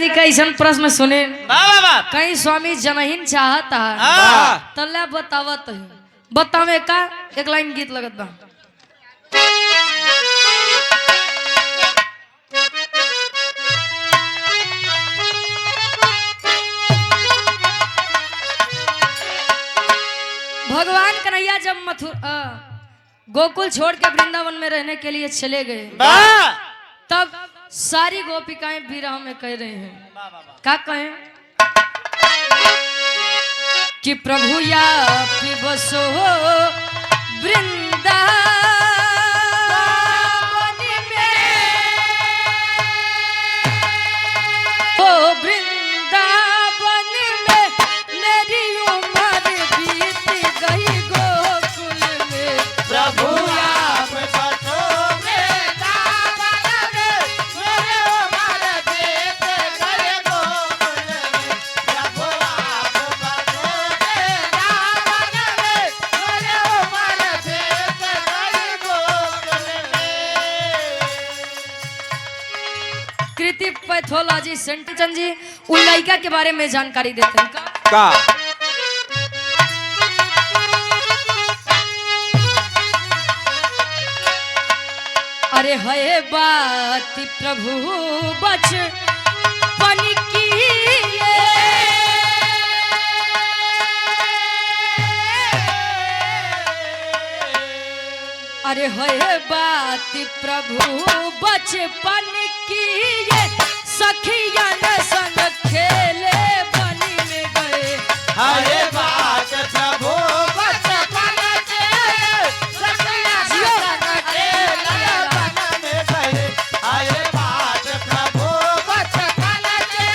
जी का ऐसा प्रश्न सुने कहीं स्वामी जनहीन चाहता है तल्ला बतावत है बतावे का एक लाइन गीत लगत बा। भगवान कन्हैया जब गोकुल छोड़ के वृंदावन में रहने के लिए चले गए तब सारी गोपिकाएं विरह में कह रही हैं क्या कहें कि प्रभु या बसो वृंदावन में ओ वृंदावन में मेरी उम्र बीत गई गोकुल में प्रभु पैथोलॉजी सेंटिचन जी उन लड़का के बारे में जानकारी देते हैं का? अरे है बात प्रभु बचपन की अरे है बात प्रभु बचपन की सखियन संग खेले बनी में गए हाय बात प्रभु बचपन के सखियन संग खेले बनी में गए हाय बात प्रभु बचपन के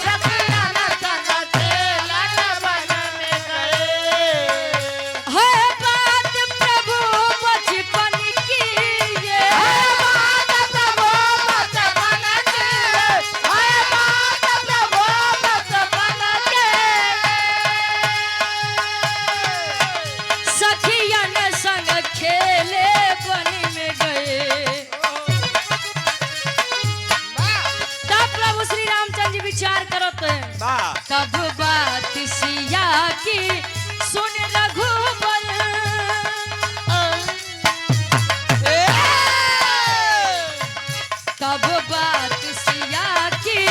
सखियन संग खेले बनी में गए है बात प्रभु बचपन की तब बात सिया की सुन रघुबर तब बात सिया की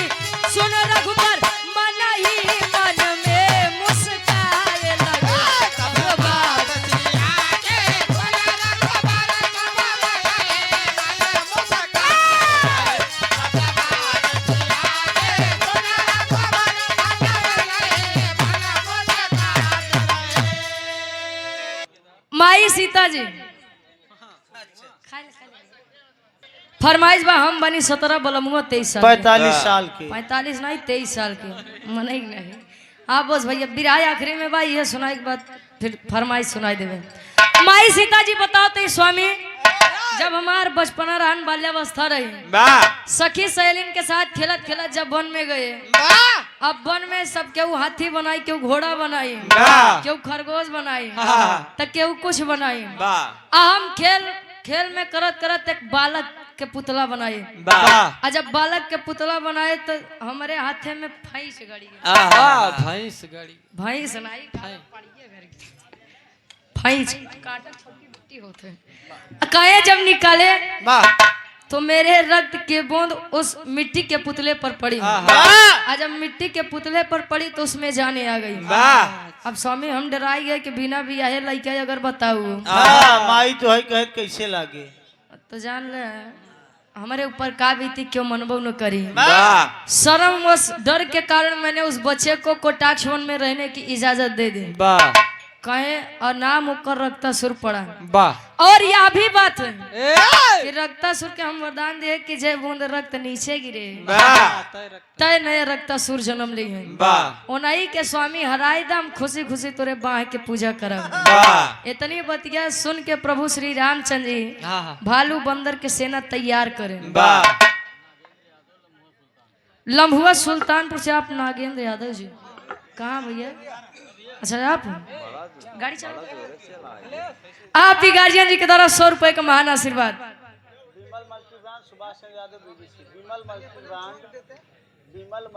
सुन रघुबर मन ही मन में मुस्काए लगा तब बात सिया की सुन रघुबर माई सीता जी फरमाइश बा हम बनी 17 बलमुआ 23 साल 45 साल के 45 नहीं 23 साल के मन ही नहीं आप बस भैया बिराय आखिरी में बा ये सुनाई के बाद फिर फरमाइश सुनाई देवे। माई सीता जी बताते स्वामी जब हमार बचपना रहन बाल्यावस्था रही सखी सहेलिन के साथ खेलत खेलत जब वन में गए अब वन में सब केहू हाथी बनाई केहू घोड़ा बनाई केहू खरगोश बनाई तो केहू कुछ बनाई हम खेल में करत करत एक बालक के पुतला बनाए और जब बालक के पुतला बनाए तो हमारे हाथे में भैंस गड़ी भैंस नहीं भैंस काटा छोटी बट्टी होते कहे जब निकाले तो मेरे रक्त के बूंद उस मिट्टी के पुतले पर पड़ी और जब मिट्टी के पुतले पर पड़ी तो उसमें जाने आ गई। अब स्वामी हम डराई गए कि बिना बियाहे लड़का अगर बताऊ माई तो है कहे कैसे लागे तो जान ले हमारे ऊपर का बीती क्यों मनबो न करी शर्म बस डर के कारण मैंने उस बच्चे को कोटाक्ष वन में रहने की इजाजत दे दी कहे और नाम होकर रक्तासुर पड़ा और यह भी बात है कि रक्तासुर के हम वरदान दे कि जय बूंद रक्त नीचे गिरे तय नए रक्तासुर जन्म ली है उन्हीं के स्वामी हराई दम खुशी खुशी तोरे बाह के पूजा करब इतनी बतिया सुन के प्रभु श्री रामचंद्र जी भालू बंदर के सेना तैयार करे लम्हुआ सुल्तानपुर से आप नागेंद्र यादव जी कहाँ भैया अच्छा आप गाड़ी चलो आप भी गार्जियन जी के द्वारा 100 रुपए का महान आशीर्वाद विमल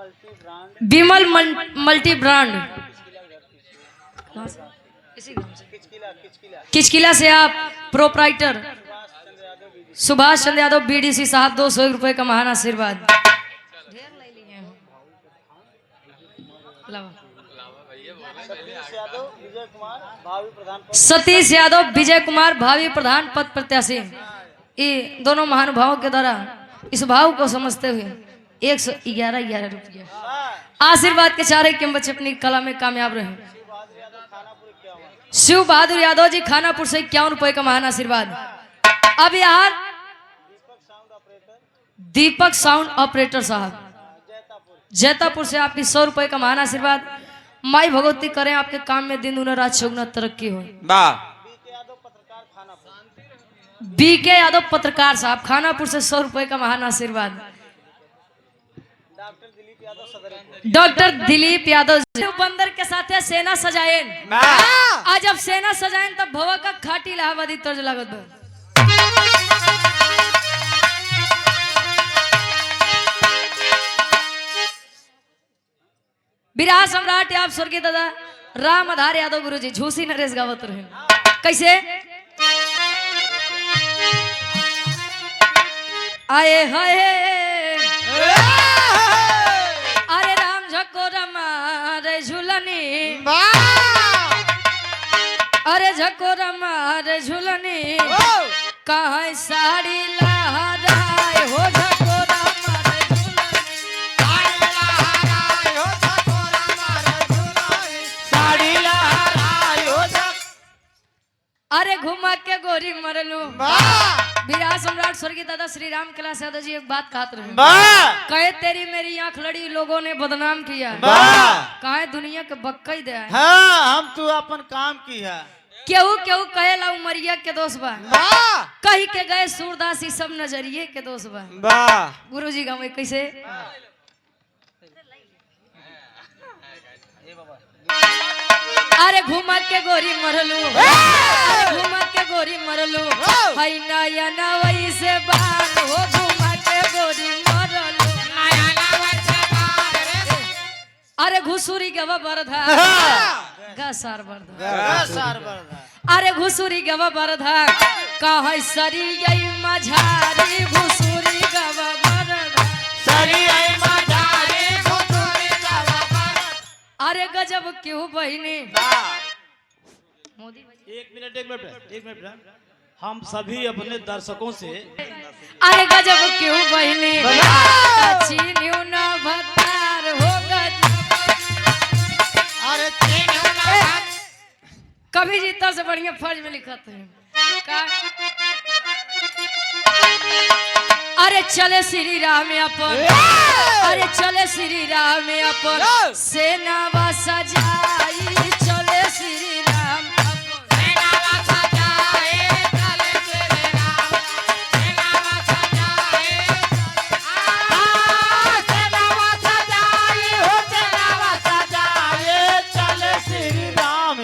मल्टी ब्रांड किचकिला से आप प्रोप्राइटर सुभाष चंद्र यादव बीडीसी साहब 200 रुपए का महान आशीर्वाद। सतीश यादव विजय कुमार भावी प्रधान पद प्रत्याशी। ये दोनों महानुभावों के द्वारा इस भाव को समझते हुए 111 रुपया आशीर्वाद के चारे के बच्चे अपनी कला में कामयाब रहे। शिव बहादुर यादव जी खानापुर से 51 रुपए का महान आशीर्वाद। अब यार दीपक साउंड ऑपरेटर साहब जैतापुर से आपकी 100 रुपए का महान आशीर्वाद। माई भगवती करें आपके काम में दिन दुना रात चौगुना तरक्की हो। बीके यादव पत्रकार साहब खानापुर से 100 रुपए का महान आशीर्वाद। डॉक्टर दिलीप यादव बंदर के साथ सेना सजाएन। आज जब सेना सजाएन तब भवा का खाटी इलाहाबादी तर्ज लागत बा। बिरहा सम्राट आप स्वर्गीय दादा राम आधार यादव गुरुजी झूसी नरेश गावत रहे। कैसे आए हाय अरे राम झको रे झूलनी अरे झको रे झूलनी कहाँ साड़ी लहराए हो झको अरे घुमा के गोरी मरलू। विराट सम्राट स्वर्गीय दादा श्री राम कैलाश यादव जी एक बात कहते रहे। कहे तेरी मेरी आंख लड़ी लोगों ने बदनाम किया कहे दुनिया के बक्कई दे। हाँ, हम तू अपन काम की है। केहू केहू कहे ला उमरिया के दोस्त बा कही के गए सूरदास सब नजरिए के दोस्त बा। गुरु जी गाँव कैसे अरे घुमा के गोरी मरलू घुमा के गोरी मरलू हई नया नवई से बात हो घुमा के गोरी मरलू अरे घुसुरी गवा बरधा गसार बरधा अरे घुसुरी गवा बरधा कहाँ सरी यही मझारी घुसुरी गवा बरधा सरी यही मझारी घुसुरी गवा बरधा। अरे गजब क्यों बहिनी मोदी एक मिनट हम सभी अपने दर्शकों से अरे गजब क्यों बहिनी चीन्यू ना भतार हो अरे कभी जीता से बढ़िया फर्ज में लिखते हैं अरे चले श्री राम अपन अरे चले श्री राम अपन सेना सजाई चले श्री राम सेना सजाई चले सेना सजाई चले श्री राम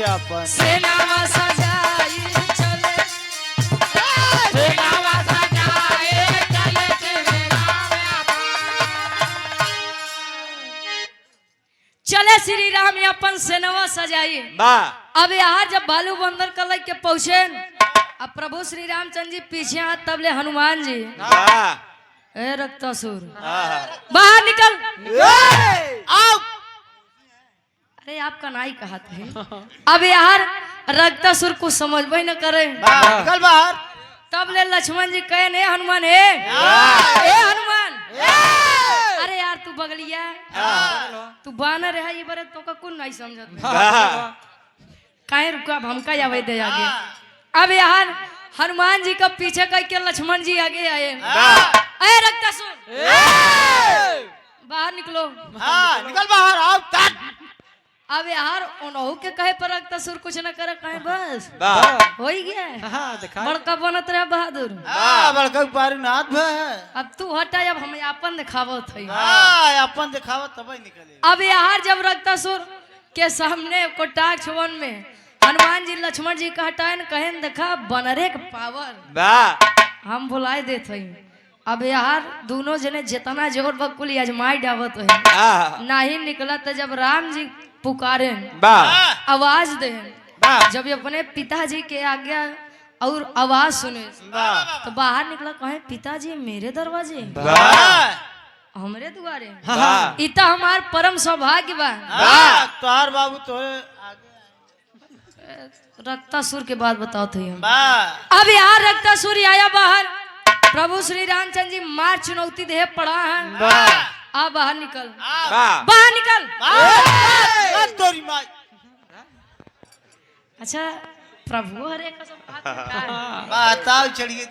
चले श्री राम अपन सेनवा सजाई। अब यार जब बालू बंदर कल के पहुंचे अब प्रभु श्री रामचंद्र जी पीछे हाथ तबले हनुमान जी ए रक्तासुर बाहर निकल आओ। अरे आपका नाई कहा थे। अब यार रक्तासुर को समझबे न करे निकल बाहर। तब ले लक्ष्मण जी कहे ने हनुमान ए हनुमान अरे यार तू बगलिया तू बानर है ये बारे तो का कौन नहीं समझत काहे रुका हमका जावे दे आगे। अब यार हनुमान जी का पीछे कह के लक्ष्मण जी आगे आए ए रक्तासुर बाहर निकलो निकल बाहर आओ। अब यार उनहु के कहे पर रक्तासुर कुछ न करे कहे बस हो ही गया बड़का बनत रहे बहादुर बड़का पारीनाथ अब तू हटा अब हम अपन दिखावत है अपन दिखावत तब निकले। अब यार जब रक्तासुर के सामने कोटाक्ष वन में हनुमान जी लक्ष्मण जी का हटाए कहे देखा बनरे के पावर हम बुलाए देते अब यार दोनों जने जितना जोर बकुल आजमाई डावत है नहीं निकला तो जब राम जी पुकारे आवाज दे जब अपने पिताजी के आज्ञा और आवाज सुने तो बाहर निकला कहे पिताजी मेरे दरवाजे हमरे दुआरे इतना हमार परम सौभाग्य बा तोहार बाबू तो रक्तासुर के बाद बताओ थे अब यहाँ रक्तासुर आया बाहर प्रभु श्री रामचंद्र जी मार चुनौती दे पड़ा है आ बाहर निकल बाहर निकल तोरी माँ अच्छा प्रभु हरे ताव चढ़िए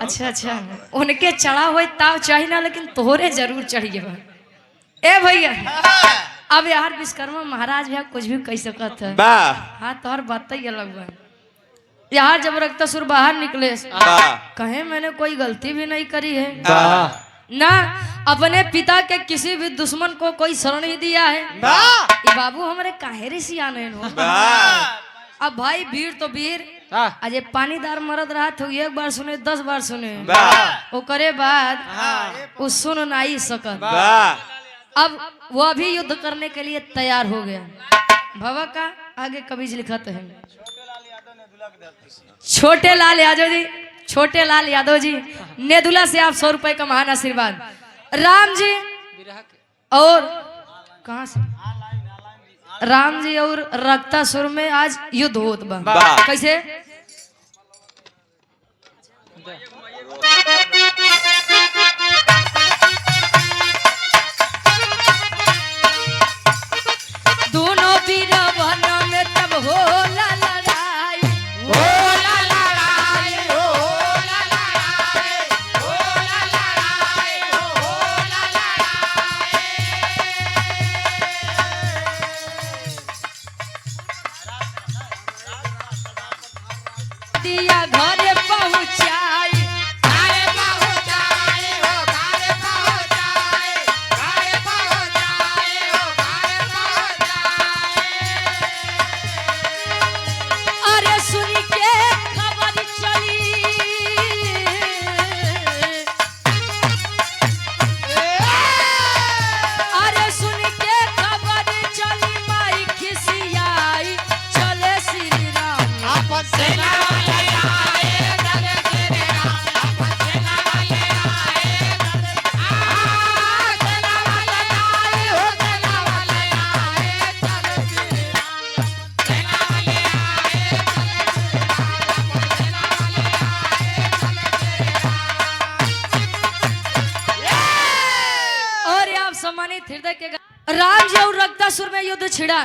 अच्छा अच्छा उनके चढ़ा हुए ताव चाहिए ना लेकिन तोहरे जरूर चढ़िए ए भैया अब यार विश्वकर्मा महाराज भैया कुछ भी कह सकत है हाँ तोहर बात ही अलग बा यार जब रक्तासुर बाहर निकले कहे मैंने कोई गलती भी नहीं करी है ना अपने पिता के किसी भी दुश्मन को कोई शरण ही दिया है ये बाबू हमारे काहे रे सियाने अब भाई वीर तो वीर अजय पानीदार मरद रहा तो एक बार सुने 10 बार सुने ओकरे बाद वो सुन नहीं सकत अब वो अभी युद्ध करने के लिए तैयार हो गया भवा का आगे कवि लिखा है छोटे लाल यादव जी नेदुला से आप 100 रुपए का महान आशीर्वाद राम जी और कहाँ से राम जी और रक्तासुर में आज युद्ध होत बा कैसे दोनों वीर वन में तब होला लड़ाई दिया घरे पहुंचाई अरे सुन के खबर चली अरे सुन के खबर चली माई खिसियाई चले श्री राम सेना सम्मानित हृदय के राम जी और रक्तासुर में युद्ध छिड़ा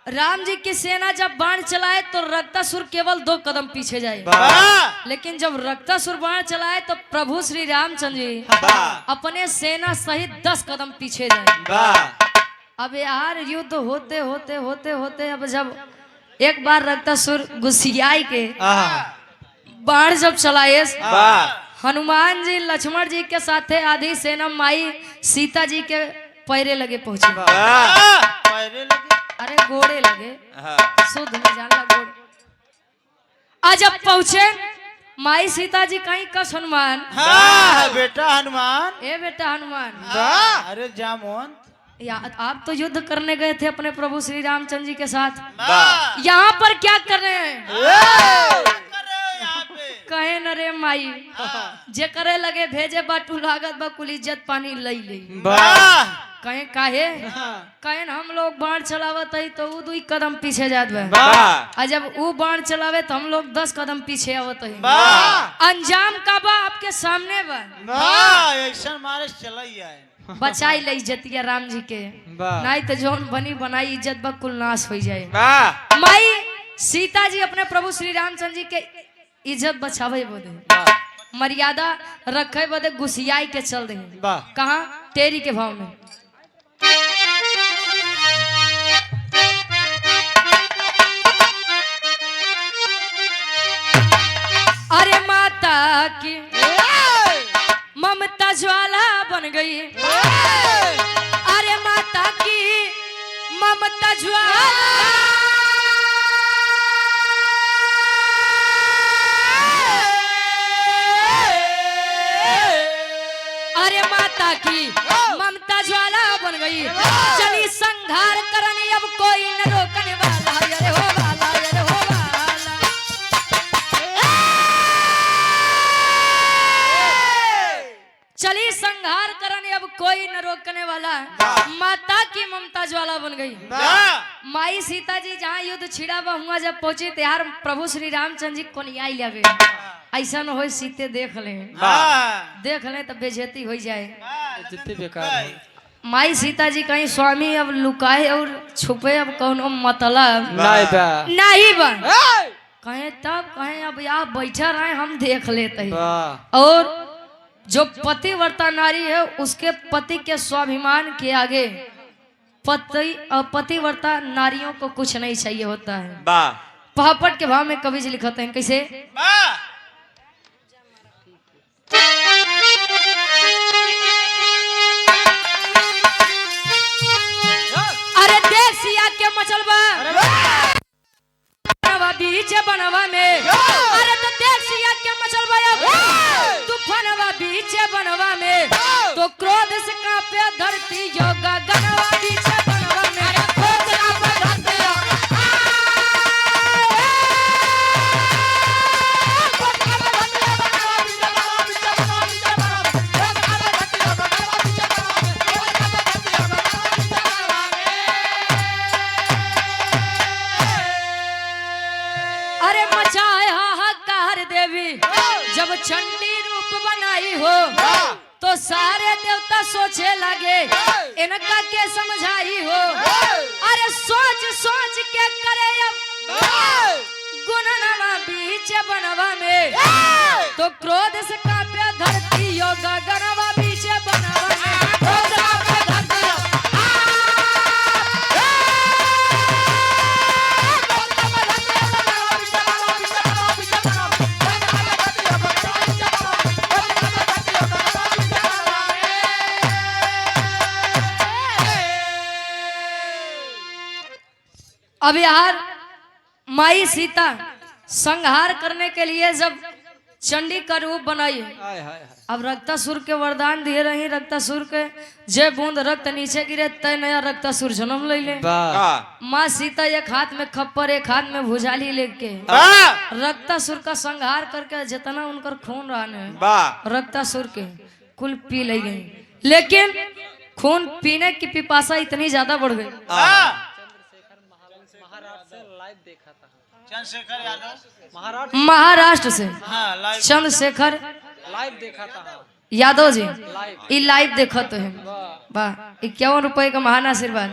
राम जी की सेना जब बाण चलाए तो रक्तासुर केवल 2 कदम पीछे जाए लेकिन जब रक्तासुर बाण चलाए तो प्रभु श्री रामचंद्र जी अपने सेना सहित 10 कदम पीछे जाए अब यार युद्ध होते होते होते होते अब जब एक बार रक्तासुर गुस्सियाई के बाण जब चलाए हनुमान जी लक्ष्मण जी के साथे आधी सेना माई सीता जी के पैरे लगे पहुंचे पैरे लगे अरे घोड़े लगे शुद्ध में जानला घोड़े आज जब पहुंचे माई सीता जी कहीं कस हनुमान बेटा हनुमान ए बेटा हनुमान अरे जामोहन आप तो युद्ध करने गए थे अपने प्रभु श्री रामचंद्र जी के साथ यहाँ पर क्या कर रहे हैं कहे न रे माई जे करे लगे भेजे बाटू लागत बा कुल इज्जत पानी लई ले कहे काहे कहे हम लोग बाण चलावत है तो वो 2 कदम पीछे जात बा और जब वो बाण चलावे तो हम लोग 10 कदम पीछे आवत है अंजाम का बा आपके सामने बा ऐसा मारे चलैया बचाई ले इज्जतिया राम जी के नहीं तो जौन बनी बनाई इज्जत बा कुल नाश हो जाए माई सीता जी अपने प्रभु श्री रामचंद्र जी के इज्जत बचावे बदे मर्यादा रखे बदे गुसियाई के चल रही कहा तेरी के भाव में अरे माता की ममता ज्वाला बन गई अरे माता की ममता ज्वाला चली संघार करनी अब कोई न रोकने वाला, अरे हो वाला, अरे हो वाला। चली संघार करनी अब कोई न रोकने वाला, माता की ममता ज्वाला बन गई। माई सीता जी जहाँ युद्ध छिड़ा हुआ जब पहुंचे त्यार प्रभु श्री रामचंद्र जी कोनियाई लगे, ऐसा न हो सीते देख ले तब बेइज्जती हो जाए। जितने बेकार माई सीता जी कहीं स्वामी अब लुकाए और छुपे अब कौनो मतलब नहीं बा कहें, तब कहें अब यहाँ बैठा रहे हम देख लेते हैं। और जो पतिव्रता नारी है उसके पति के स्वाभिमान के आगे पतिव्रता नारियों को कुछ नहीं चाहिए होता है। पहापट के भाव में कवि जी लिखते हैं कैसे, अरे देख सिया के मचलबा बीच बनवा में, अरे तो देख सिया के मचलबा तूफानवा बीच बनवा में, तो क्रोध से कांपे धरती योगा गनवा बीच बनवा में, क्रोध से कांपे धरती जब चंडी रूप बनाई हो तो सारे देवता सोचे लगे इनका के समझाई हो। अरे सोच सोच के करे अब गुणनवा बीच बनवा में, तो क्रोध से कांपे धरती योगा गनवा बीच बनवा में, क्रोध कांपे धरती अब यार माई सीता संहार करने के लिए जब चंडी का रूप बनाई, अब रक्तासुर के वरदान दिए रही, रक्तासुर के जे बूंद रक्त नीचे गिरे तय नया रक्तासुर जन्म ले ले। माँ सीता एक हाथ में खप्पर एक हाथ में भुजाली लेके रक्तासुर का संहार करके जितना उनकर खून रहा रक्तासुर के कुल पी ले गई, लेकिन खून पीने की पिपासा इतनी ज्यादा बढ़ गई। चंद्रशेखर यादव महाराष्ट्र से लाइव चंद्रशेखर लाइव देखा था यादव जी ये लाइव देखा तो है। वाह, 51 रुपए का महान आशीर्वाद।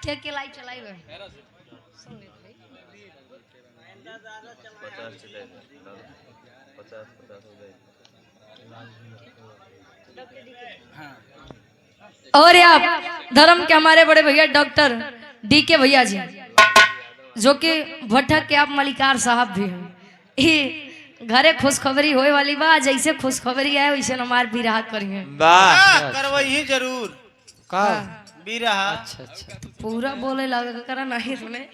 क्या लाइव चलाई है? और आप धर्म के हमारे बड़े भैया डॉक्टर DK भैया जी, जो कि भट्टा के आप मलिकार साहब भी हैं। घरे खुशखबरी होए वाली बा, जैसे खुशखबरी है वैसे हमार बिरहा करिए करवही जरूर का बिरहा। अच्छा पूरा बोले लगा करा नहीं सुने